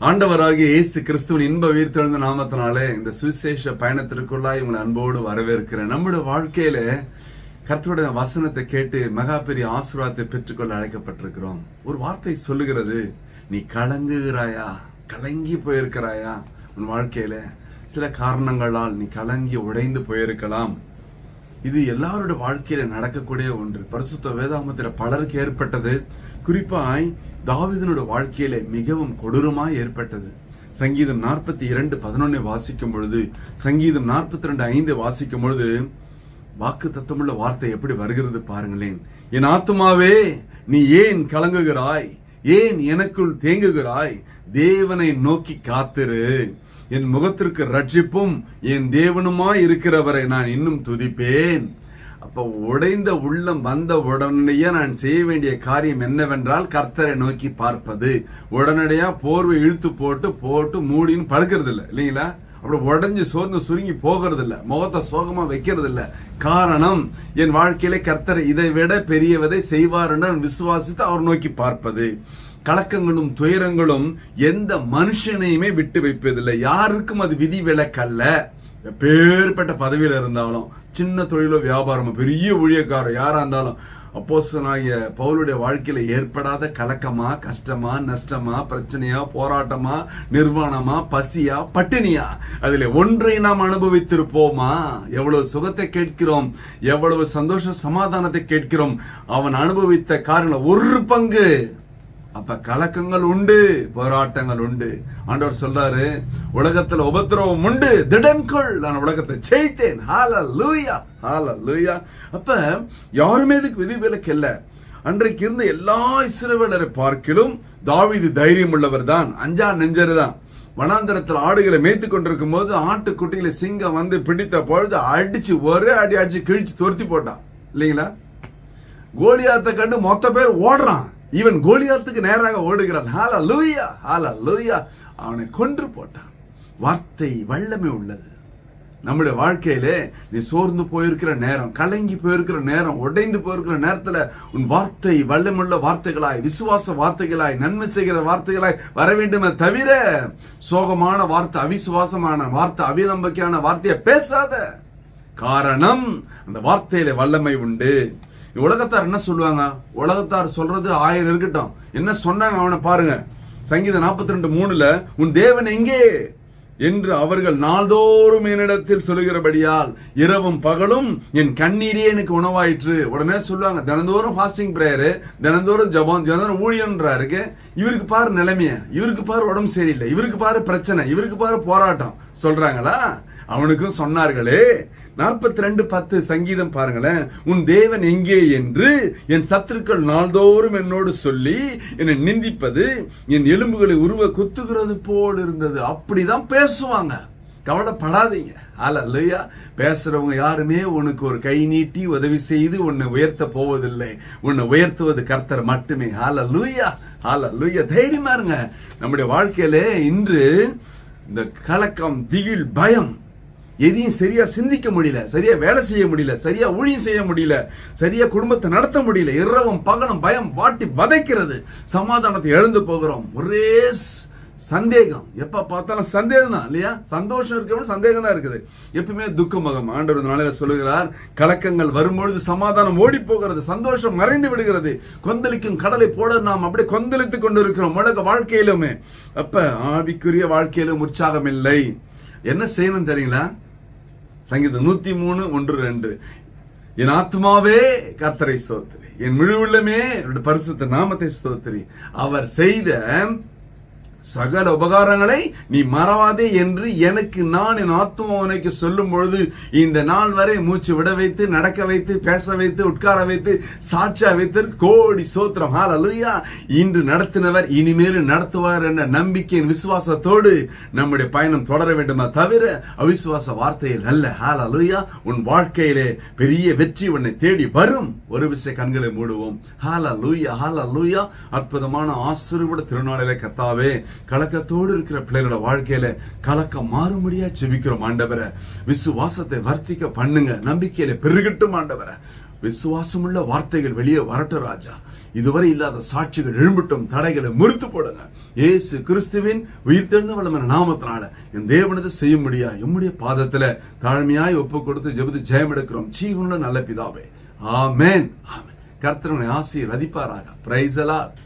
ஆண்டவராகிய இயேசு கிறிஸ்துவின் இன்ப உயிர்த்தெழுந்த நாமத்தினாலே இந்த சுவிசேஷ பயணத்திற்குள்ளாய் உங்களை அன்போடு வரவேற்கிறேன். நம்முடைய வாழ்க்கையில கர்த்தருடைய வசனத்தை கேட்டு மகா பெரிய ஆசீர்வாதத்தை பெற்றுக்கொள்ள அழைக்கப்பட்டிருக்கிறோம். ஒரு வார்த்தை சொல்லுகிறது, நீ கலங்குகிறாயா, கலங்கி போயிருக்கிறாயா? உன் வாழ்க்கையில சில காரணங்களால் நீ கலங்கி உடைந்து போயிருக்கலாம். இது எல்லாருடைய வாழ்க்கையில நடக்கக்கூடிய ஒன்று. பரிசுத்த வேதாகமத்தில பலருக்கு ஏற்பட்டது. குறிப்பாய் தாவீதினுடைய வாழ்க்கையில மிகவும் கொடூரமாய் ஏற்பட்டது. சங்கீதம் 42:11 வாசிக்கும் பொழுது, சங்கீதம் 42:5 வாசிக்கும் பொழுது வாக்கு தத்தமுள்ள வார்த்தை எப்படி வருகிறது பாருங்களேன். என் ஆத்துமாவே நீ ஏன் கலங்குகிறாய், ஏன் எனக்குள் தேங்குகிறாய்? தேவனை நோக்கி காத்திரு, என் முகத்திற்கு ரட்சிப்பும் என் தேவனுமாய் இருக்கிறவரை நான் இன்னும் துதிப்பேன். அப்ப உடைந்த உள்ளம் வந்த உடனடியா நான் செய்ய வேண்டிய காரியம் என்னவென்றால் கர்த்தரை நோக்கி பார்ப்பது. உடனடியா போர்வை இழுத்து போட்டு மூடின்னு படுக்கிறது இல்லை, இல்லைங்களா? அப்படி உடஞ்சு சோர்ந்து சுருங்கி போகிறது இல்லை, முகத்தை சோகமா வைக்கிறது இல்லை. காரணம், என் வாழ்க்கையில கர்த்தரை இதை விட பெரியவதை செய்வார் என்று விசுவாசித்து அவர் நோக்கி பார்ப்பது. கலக்கங்களும் துயரங்களும் எந்த மனுஷனையுமே விட்டு வைப்பதில்லை. யாருக்கும் அது விதி விலக்கல்ல. எப்பேற்பட்ட பதவியில இருந்தாலும், சின்ன தொழிலோ வியாபாரமோ பெரிய ஊழியக்காரோ யாரா இருந்தாலும், அப்போஸ்தலனாகிய பவுலுடைய வாழ்க்கையில ஏற்படாத கலக்கமா, கஷ்டமா, நஷ்டமா, பிரச்சனையா, போராட்டமா, நிர்வாணமா, பசியா, பட்டினியா, அதுல ஒன்றை நாம் அனுபவித்திருப்போமா? எவ்வளவு சுகத்தை கேட்கிறோம், எவ்வளவு சந்தோஷ சமாதானத்தை கேட்கிறோம். அவன் அனுபவித்த காரணம் ஒரு பங்கு. அப்ப கலக்கங்கள் உண்டு, போராட்டங்கள் உண்டு. ஆண்டவர் சொல்றாரு, உலகத்துல உபத்திரவம் உண்டு, திடன்கொள், நான் உலகத்தை ஜெயித்தேன். ஹல்லேலூயா, ஹல்லேலூயா. அப்ப யாருமே இதுக்கு விதிவிலக்கு இல்ல. அன்றைக்கு இருந்த எல்லா இஸ்ரவேலரை பார்க்கிலும் தாவீது தைரியம் உள்ளவர் தான், அஞ்சா நெஞ்சரு தான். வனாந்தரத்தில் ஆடுகளை மேய்த்து கொண்டிருக்கும் போது ஆட்டுக்குட்டியில சிங்கம் வந்து பிடித்த பொழுது அடிச்சு ஒரே அடிச்சு கிழிச்சு துரத்தி போட்டான், இல்லைங்களா? கோலியாத்தை கண்டு மொத்த பேர் ஓடுறான், இவன் கோலியாத்துக்கு நேராக ஓடுகிறான். ஹல்லேலூயா, ஹல்லேலூயா. அவனை கொன்று போட்டான். வார்த்தை வல்லமை உள்ளது. நம்முடைய வாழ்க்கையிலே நீ சோர்ந்து போயிருக்கிற நேரம், கலங்கி போயிருக்கிற நேரம், உடைந்து போயிருக்கிற நேரத்துல உன் வார்த்தை வல்லமுள்ள வார்த்தைகளாய், விசுவாச வார்த்தைகளாய், நன்மை செய்கிற வார்த்தைகளாய் வர வேண்டுமே தவிர சோகமான வார்த்தை, அவிசுவாசமான வார்த்தை, அவிநம்பிக்கையான வார்த்தையை பேசாத. காரணம், அந்த வார்த்தையில வல்லமை உண்டு. உலகத்தார் என்ன சொல்லுவாங்க? உலகத்தார் சொல்றது 1000 இருக்கட்டும். என்ன சொன்னாங்க அவனை பாருங்க. சங்கீதம் 42:3 உன் தேவன் எங்கே என்று அவர்கள் நாள்தோறும் என்னிடத்தில் சொல்லுகிறபடியால் இரவும் பகலும் என் கண்ணீரே எனக்கு உணவாயிற்று. உடனே சொல்லுவாங்க, தினந்தோறும் ஃபாஸ்டிங் பிரேயரு, தினந்தோறும் ஜபம், தினந்தோறும் ஊழியன்றாருக்கு. இவருக்கு பாரு நிலைமைய, இவருக்கு பாரு உடம்பு சரியில்லை, இவருக்கு பாரு பிரச்சனை, இவருக்கு பாரு போராட்டம் சொல்றாங்களா? அவனுக்கும் சொன்னார்களே. 42:10 சங்கீதம் பாருங்களேன். உன் தேவன் எங்கே என்று என் சத்துருக்கள் நாள்தோறும் என்னோடு சொல்லி என்னை நிந்திப்பது என் எலும்புகளை உருவ குத்துகிறது போல் இருந்தது. அப்படிதான் பேசுவாங்க. கவலைப்படாதீங்க. ஹல்லேலூயா. பேசுறவங்க யாருமே உனக்கு ஒரு கை நீட்டி உதவி செய்து உன்னை உயர்த்த போவதில்லை. உன்னை உயர்த்துவது கர்த்தர் மட்டுமே. ஹல்லேலூயா, ஹல்லேலூயா. தைரியமா இருங்க. நம்முடைய வாழ்க்கையில இன்று இந்த கலக்கம், திகில், பயம், எதையும் சரியா சிந்திக்க முடியல, சரியா வேலை செய்ய முடியல, சரியா ஊழியம் செய்ய முடியல, சரியா குடும்பத்தை நடத்த முடியல. இரவும் பகலும் பயம் வாட்டி வதைக்கிறது. சமாதானத்தை இழந்து போகிறோம். ஒரே சந்தேகம், எப்ப பார்த்தாலும் சந்தேகம் தான், இல்லையா? சந்தோஷம் இருக்கவங்க சந்தேகம் தான் இருக்குது. எப்பவுமே துக்கமுகம். ஆண்டவர் நாளையில சொல்லுகிறார், கலக்கங்கள் வரும்பொழுது சமாதானம் ஓடி போகிறது, சந்தோஷம் மறைந்து விடுகிறது. கொந்தளிக்கும் கடலை போல நாம் அப்படியே கொந்தளித்துக் கொண்டு இருக்கிறோம் உலக வாழ்க்கையிலுமே. அப்ப ஆவிக்குரிய வாழ்க்கையிலும் உற்சாகம் இல்லை. என்ன செய்யணும் தெரியுங்களா? சங்கீதம் 103:1-2 என் ஆத்மாவே கர்த்தரை ஸ்தோத்திரி, என் முழு உள்ளமே பரிசுத்த நாமத்தை ஸ்தோத்திரி, அவர் செய்த சகல உபகாரங்களை நீ மறவாதே என்று எனக்கு நான் என் ஆத்மாவனுக்கு சொல்லும் பொழுது இந்த நாள் வரை மூச்சு விட வைத்து, நடக்க வைத்து, பேச வைத்து, உட்கார வைத்து, சாட்சியா வைத்து கோடி சோத்திரம். ஹல்லேலூயா. இன்று நடத்தினவர் இனிமேல் நடத்துவார் என்ற நம்பிக்கையின் விசுவாசத்தோடு நம்முடைய பயணம் தொடர வேண்டுமா தவிர அவிசுவாச வார்த்தையில் அல்ல. ஹல்லேலூயா. உன் வாழ்க்கையிலே பெரிய வெற்றி உன்னை தேடி வரும். ஒரு விஷய கண்களை மூடுவோம். ஹல்லேலூயா, ஹல்லேலூயா. அற்புதமான ஆசீர்வாத திருநாளிலே கர்த்தாவே, கலக்கத்தோடு இருக்கிற பிள்ளைகளோட வாழ்க்கையில கலக்கம் மாறும்படியா ஜெபிக்கிறோம் ஆண்டவரே. விசுவாசத்தை வர்த்திக்க பண்ணுங்க, நம்பிக்கையில பெருகட்டும் ஆண்டவரே. விசுவாசமுள்ள வார்த்தைகள் வெளியே வரட்டும் ராஜா. இதுவரை இல்லாத சாட்சிகள் எழும்பட்டும், தடைகளை முறித்து போடுங்க. இயேசு கிறிஸ்துவின் உயிர்த்தெழுந்த வல்லமையான நாமத்தினால என் தேவனது செய்ய முடியா எம்முடைய பாதத்துல தாழ்மையாய் ஒப்பு கொடுத்து ஜெபித்து ஜெயம் எடுக்கிறோம் ஜீவனுள்ள நல்ல பிதாவே. ஆமென். ஆமென். கர்த்தர் உங்களை ஆசீர்வதிப்பாராக. Praise the Lord.